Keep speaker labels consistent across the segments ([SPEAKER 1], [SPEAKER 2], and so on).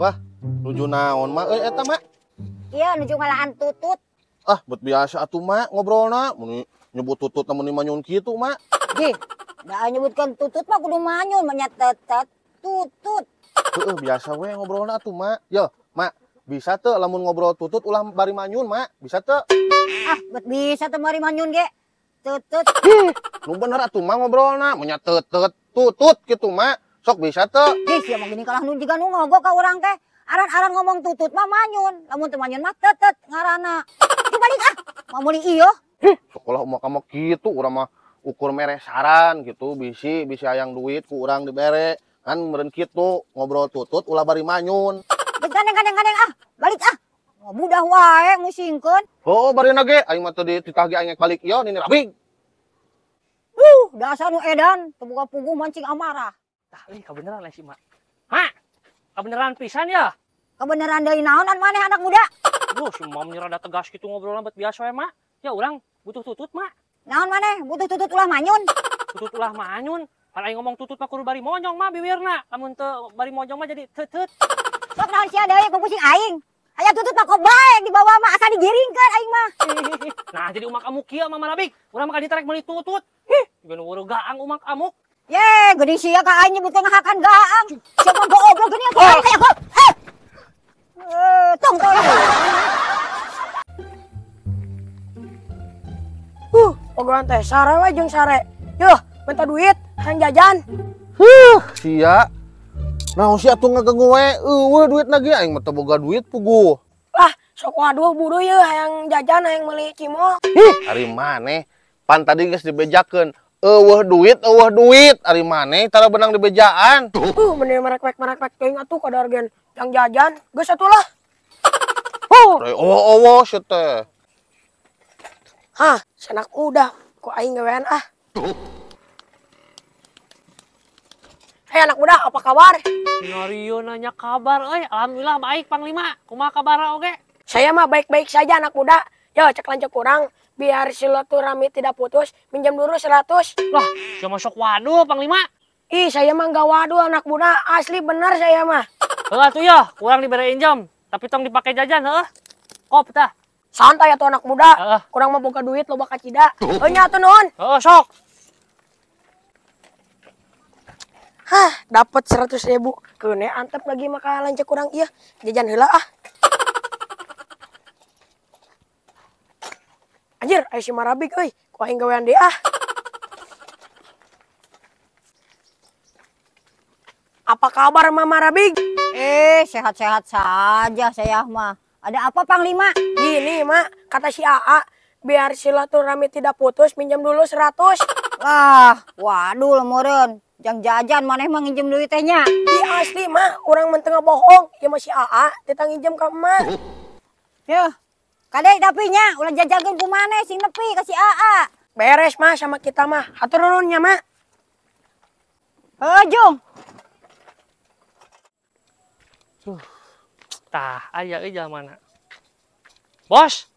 [SPEAKER 1] Wah, nuju naon mah eta mah?
[SPEAKER 2] Iya, nuju ngalahan tutut.
[SPEAKER 1] Ah, bet biasa atuh mah ngobrolna, mun nyebut tutut namun manyun kitu mah.
[SPEAKER 2] Ji, da nyebutkan tutut mah kudu manyun menyatetet tutut.
[SPEAKER 1] Heeh, biasa we ngobrolna atuh mah. Yo, mak, bisa teu lamun ngobrol tutut ulah bari manyun, mak? Bisa teu?
[SPEAKER 2] Ah, bet bisa teu mari manyun ge. Tutut.
[SPEAKER 1] Nu bener atuh mah ngobrolna, mun nyatetet tutut kitu mah. Sok bisa teu?
[SPEAKER 2] Ji, sia mah gini kalah nu jiga nu ngogok ka urang teh. Aran-aran ngomong tutut mah manyun, lamun teu manyun mah tetet ngaranna. Dibalik ah, mau meuli ieu.
[SPEAKER 1] Sekolah umak kamu gitu, urang mah ukur mere saran gitu, bisi hayang duit ku urang dibere. Kan meureun kitu, ngobrol tutut ulah bari manyun.
[SPEAKER 2] Geus gandeng ah, balik ah. Oh, mudah wae ngusingkeun.
[SPEAKER 1] Oh, bari ge aing mah teu dititah ge aing balik ieu nini rabing.
[SPEAKER 2] Dasar nu edan, teu boga puguh mancing amarah.
[SPEAKER 3] Tah, kebeneran lah si Mak. Mak, kebeneran pisan ya?
[SPEAKER 2] Kebeneran deui naonan maneh anak muda?
[SPEAKER 3] Duh, si Mam rada tegas gitu ngobrolna bet biasa we, Mak. Ya urang butuh tutut, Mak.
[SPEAKER 2] Naon maneh? Butuh tutut ulah manyun?
[SPEAKER 3] Tutut ulah manyun. Pan aing ngomong tutut mah kudu bari monyong mah bibirna. Lamun teu bari monyong mah jadi teuteut.
[SPEAKER 2] Sok naon sia deui ku pusing aing. Aya tutut mah kok bae di bawah mah asa digiringkeun aing mah.
[SPEAKER 3] Nah, jadi umak amuk kieu mah Marabik. Urang mah ditarek meuli tutut. Hih, geus weureug gaang umak amuk.
[SPEAKER 2] Ye, geuning sia ka aing nyebutkeun ngahakan gaang. Siapa goblok geuning aku kayak aku. Tong.
[SPEAKER 4] Ogolan teh sare we jeung sare. Yuh, minta duit, hayang jajan.
[SPEAKER 1] Sia. Naon sia atuh ngaganggu we? Eueuh duitna ge aing mah teu boga duit puguh.
[SPEAKER 4] Lah, sok waduh buru yeuh hayang jajan, hayang meuli cimol.
[SPEAKER 1] Ari maneh pan tadi geus dibejakeun. Eueuh duit, ari maneh tara benang dibejaan.
[SPEAKER 4] Bener merek teuing atuh kadar gen yang jajan. Geus atuh lah.
[SPEAKER 1] Owo sia teh.
[SPEAKER 4] Hah, sanak muda. Kok aing gawean ah. Hei anak muda, apa kabar?
[SPEAKER 3] Sinario nanya kabar, alhamdulillah baik Panglima. Kumaha kabar oge?
[SPEAKER 4] Saya mah baik-baik saja anak muda. Yo, cek lanjut kurang. Biar silaturahmi tidak putus, minjam dulu 100.
[SPEAKER 3] Lah, siya masuk waduh Panglima.
[SPEAKER 4] Ih, saya mah nggak waduh anak muda. Asli bener saya mah.
[SPEAKER 3] Heeh tuh ya, kurang diberi injam. Tapi tong dipakai jajan, heeh. Kop tah.
[SPEAKER 4] Santai atuh anak muda. Kurang mah boga duit loba kacida. Nya atuh nuhun.
[SPEAKER 3] Heeh, sok.
[SPEAKER 4] Hah, dapat 100.000. Keune antep lagi maka lancek kurang iya. Jajan heula ah. Anjir, aya si Marabik euy. Ku aing gawean deui ah. Apa kabar Mama Marabik?
[SPEAKER 2] Sehat-sehat saja saya mah. Ada apa Panglima?
[SPEAKER 4] Gini, Mak, kata si AA, biar silaturahmi tidak putus, minjam dulu 100.
[SPEAKER 2] Wah, waduh lemeureun. Jang jajan maneh mah nginjem duit teh nya.
[SPEAKER 4] Iya asli, Mak, urang mah teu bohong. Ieu mah si AA teu nginjem ka emak.
[SPEAKER 2] Yeuh. Kadek tapi nya ulah jajakeun ku maneh sing nepi ka si AA.
[SPEAKER 4] Beres, Mak, sama kita mah. Hatur nuhunnya, Mak.
[SPEAKER 2] Jung.
[SPEAKER 3] Tah, aya euy mana. Bos.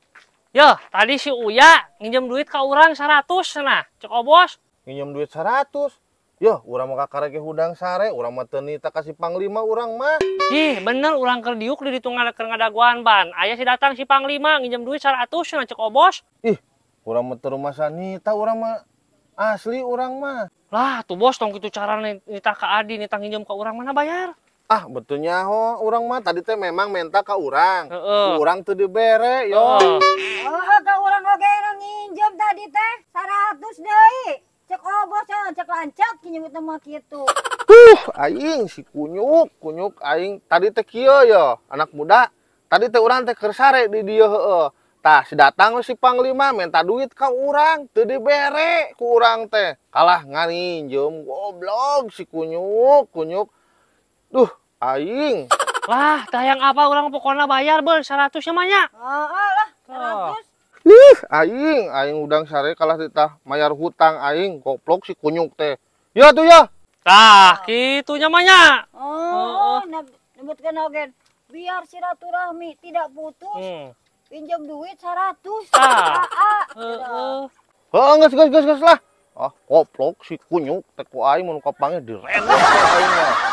[SPEAKER 3] Ya, tadi si Uya nginjem duit ka urang 100 cenah. Cek bos.
[SPEAKER 1] Nginjem duit 100. Yo, urang mah kakareke hudang sare, urang mah teu nita kasih Panglima urang mah.
[SPEAKER 3] Ih, bener urang keur diuk di ditu ngadaguan ban. Aya si datang si Panglima nginjem duit 100 cenah cek bos.
[SPEAKER 1] Ih, urang mah teu rumasa nita, urang mah asli urang mah.
[SPEAKER 3] Lah, tuh bos tong kitu cara nita ka Adi, nita nginjem ka urang mana bayar.
[SPEAKER 1] Ah, betulnya ho, urang mah tadi teh memang minta ka urang.
[SPEAKER 3] Heeh.
[SPEAKER 1] Urang teu dibere, yo.
[SPEAKER 2] Ka urang oge nginjem tadi teh 100 deui. Cek bos cek lancak nyebutna mah kitu.
[SPEAKER 1] Aing si kunyuk aing tadi teh kieu ya, anak muda. Tadi teh urang teh keur sare di dieu heueuh. Tah si datang si Panglima minta duit ka urang, teu dibere ku urang teh. Kalah nganinjem goblok si kunyuk. Duh, aing.
[SPEAKER 3] Lah, tayang apa urang pokona bayar beul 100 nya mah nya.
[SPEAKER 2] Heeh lah, 100.
[SPEAKER 1] Aing udang sare kalah ditah mayar hutang aing goblok si kunyuk teh. Ya tuh ya.
[SPEAKER 3] Tah, kitu nya mah nya.
[SPEAKER 2] Nyebutkeun oge biar silaturahmi tidak putus. Pinjam duit 100.
[SPEAKER 3] Heeh.
[SPEAKER 1] Geus lah. Ah, goblok si kunyuk teh ku aing mun kapange direnok aing mah.